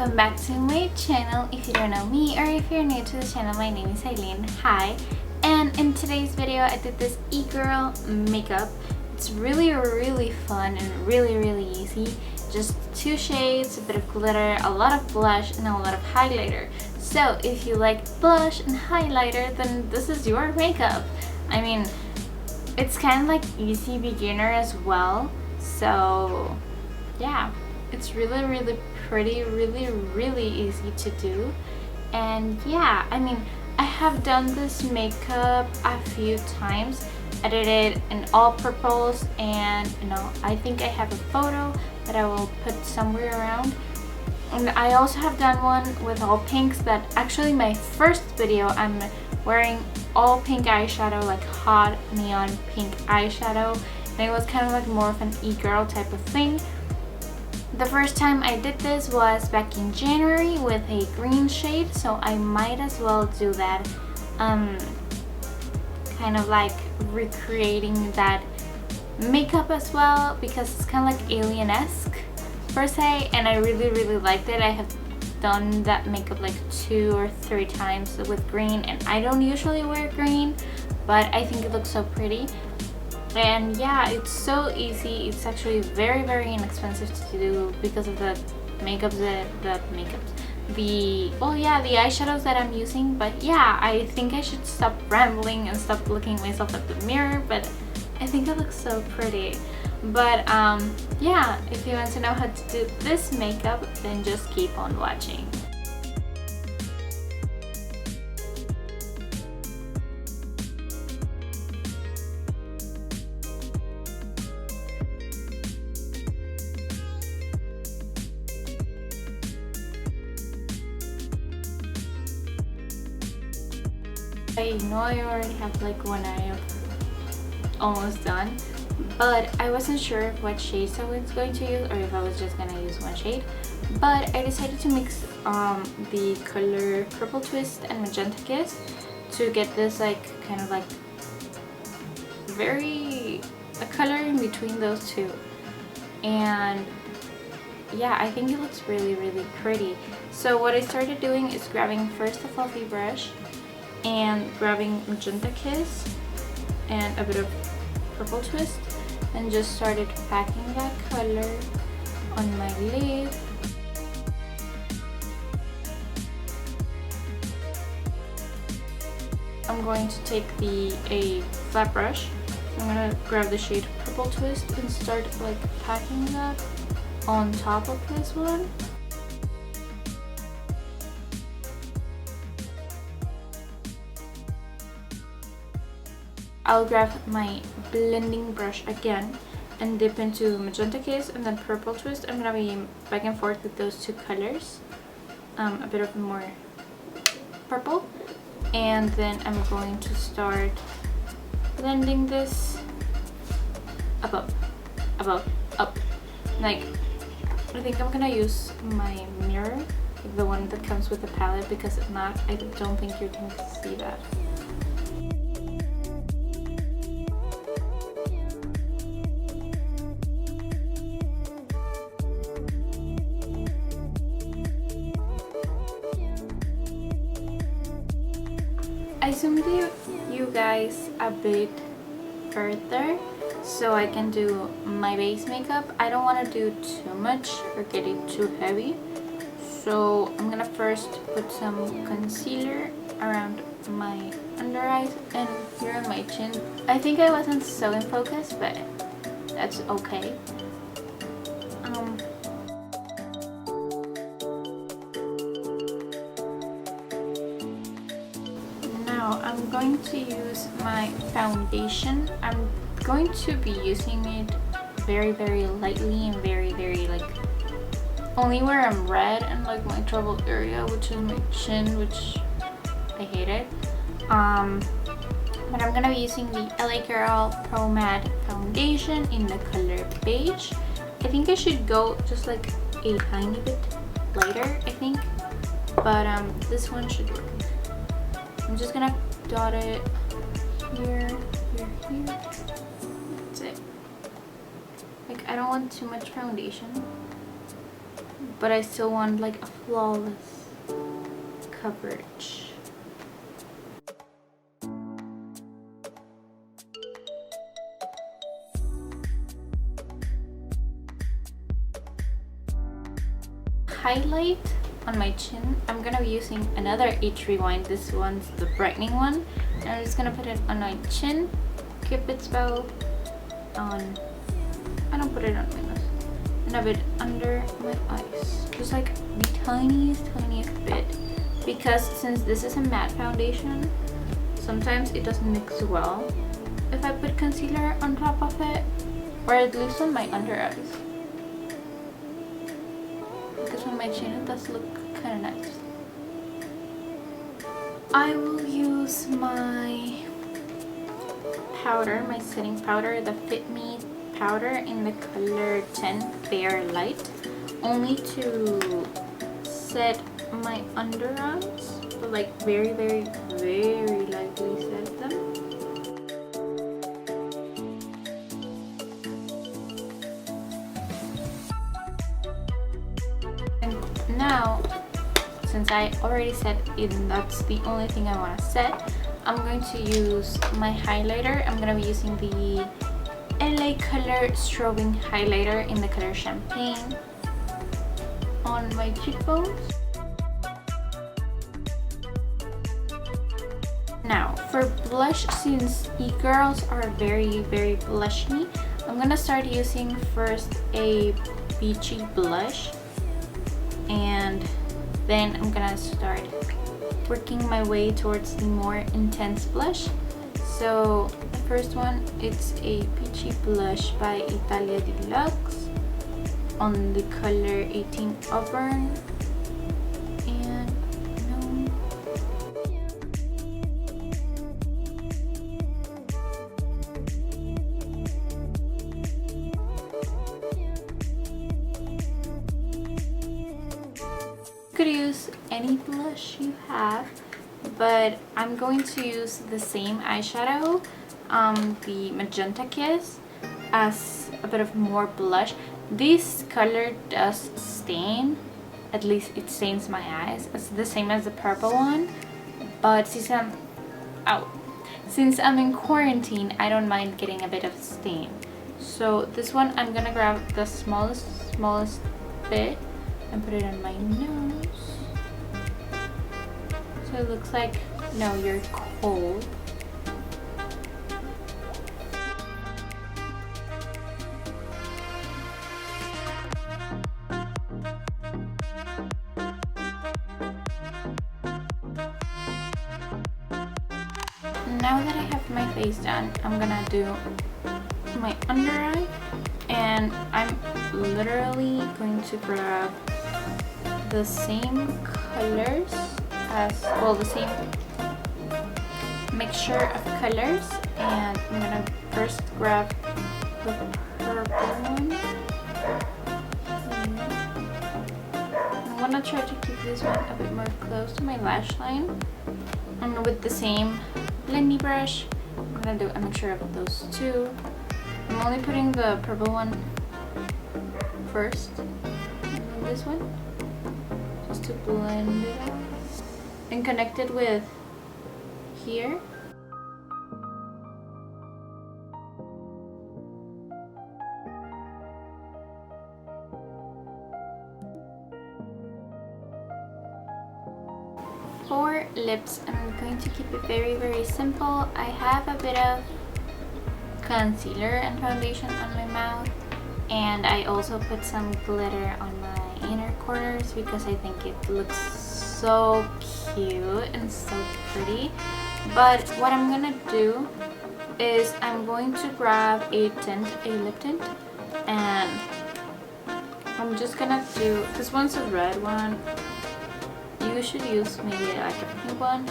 welcome back to my channel. If you don't know me or if you're new to the channel, my name is Aileen. Hi. And in today's video I did this e-girl makeup. It's really fun and really easy. Just 2 shades, a bit of glitter, a lot of blush, and a lot of highlighter. So if you like blush and highlighter, then this is your makeup. I mean, it's kind of like easy beginner as well. So yeah, it's really pretty, really easy to do. And yeah, I mean, I have done this makeup a few times. I did it in all purples, and you know, I think I have a photo that I will put somewhere around. And I also have done one with all pinks. That actually my first video, I'm wearing all pink eyeshadow, like hot neon pink eyeshadow, and it was kind of like more of an e-girl type of thing. The first time I did this was back in January with a green shade, so I might as well do that, kind of like recreating that makeup as well, because it's kind of like alien-esque per se, and I really liked it. I have done that makeup like 2 or 3 times with green, and I don't usually wear green, but I think it looks so pretty. And yeah, it's so easy. It's actually very inexpensive to do because of the makeups, the eyeshadows that I'm using. But yeah, I think I should stop rambling and stop looking myself at the mirror, but I think it looks so pretty. But yeah, if you want to know how to do this makeup, then just keep on watching. I know I already have like one eye almost done, but I wasn't sure what shades I was going to use or if I was just gonna use one shade. But I decided to mix the color Purple Twist and Magenta Kiss to get this like kind of like a color in between those two. And yeah, I think it looks really pretty. So what I started doing is grabbing first a fluffy brush and grabbing Magenta Kiss and a bit of Purple Twist, and just started packing that color on my lid. I'm going to take a flat brush. I'm gonna grab the shade Purple Twist and start like packing that on top of this one. I'll grab my blending brush again and dip into Magenta Kiss and then Purple Twist. I'm gonna be back and forth with those 2 colors, a bit of more purple, and then I'm going to start blending this up. Like, I think I'm gonna use my mirror, like the one that comes with the palette, because if not, I don't think you're going to see that. I zoomed you guys a bit further so I can do my base makeup. I don't want to do too much or get it too heavy, so I'm gonna first put some concealer around my under eyes and here on my chin. I think I wasn't so in focus, but that's okay. I'm going to use my foundation. I'm going to be using it very lightly and very like only where I'm red and like my trouble area, which is my chin, which I hate it. But I'm gonna be using the LA Girl Pro Matte foundation in the color Beige. I think I should go just like a tiny bit lighter, I think, but this one should work. I'm just gonna dot it here. That's it. Like, I don't want too much foundation. but I still want like a flawless coverage. Highlight on my chin, I'm gonna be using another H Rewind. This one's the brightening one, and I'm just gonna put it on my chin, cupid's bow, on, I don't put it on my nose, and a bit under my eyes, just like the tiniest bit, because since this is a matte foundation, sometimes it doesn't mix well if I put concealer on top of it, or at least on my under eyes. Because on my chin it does look kind of nice. I will use my powder, my setting powder, the Fit Me powder in the color 10 Fair Light, only to set my under eyes, but like very lightly set them. Now, since I already set it and that's the only thing I want to set, I'm going to use my highlighter. I'm going to be using the LA Color Strobing highlighter in the color Champagne on my cheekbones. Now, for blush, since e-girls are very blushy, I'm going to start using first a beachy blush, and then I'm gonna start working my way towards the more intense blush. So the first one, it's a peachy blush by Italia Deluxe on the color 18 Auburn, and you could use any blush you have, but I'm going to use the same eyeshadow, the Magenta Kiss, as a bit of more blush. This color does stain, at least it stains my eyes. It's the same as the purple one, but since I'm in quarantine, I don't mind getting a bit of stain. So this one, I'm gonna grab the smallest bit and put it on my nose. So it looks like, no, you're cold. Now that I have my face done, I'm gonna do my under eye, and I'm literally going to grab the same colors as, well, the same mixture of colors, and I'm gonna first grab the purple one. I wanna try to keep this one a bit more close to my lash line, and with the same blendy brush, I'm gonna do a mixture of those two. I'm only putting the purple one first, and then this one, just to blend it out and connect it with here. For lips, I'm going to keep it very simple. I have a bit of concealer and foundation on my mouth, and I also put some glitter on my inner corners because I think it looks so cute and so pretty. But what I'm gonna do is I'm going to grab a tint, a lip tint, and I'm just gonna do, this one's a red one. You should use maybe like a pink one.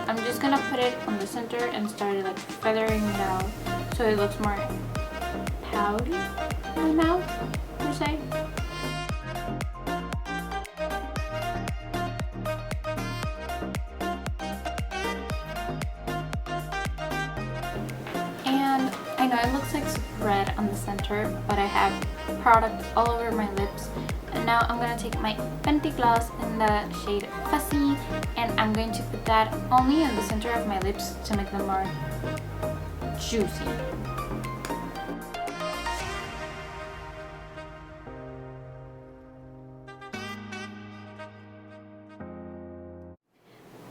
I'm just gonna put it on the center and start like feathering it out so it looks more pouty in my mouth, per se. And I know it looks like red on the center, but I have product all over my lips, and now I'm gonna take my Fenty Gloss in the shade Fussy, and I'm going to put that only in the center of my lips to make them more juicy.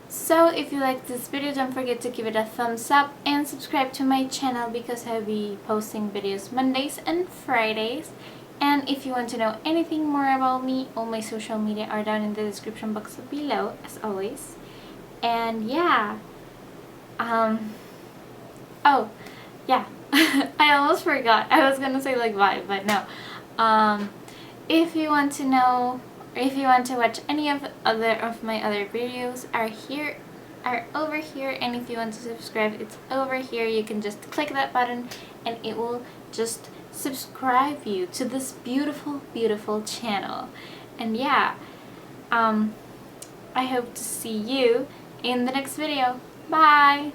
So if you liked this video, don't forget to give it a thumbs up and subscribe to my channel because I'll be posting videos Mondays and Fridays. And if you want to know anything more about me, all my social media are down in the description box below, as always. And yeah, oh yeah, I almost forgot. I was gonna say like bye, but no. If you want to know, or if you want to watch any of my other videos, are over here, and if you want to subscribe, it's over here. You can just click that button and it will just subscribe you to this beautiful channel. And yeah, I hope to see you in the next video. Bye!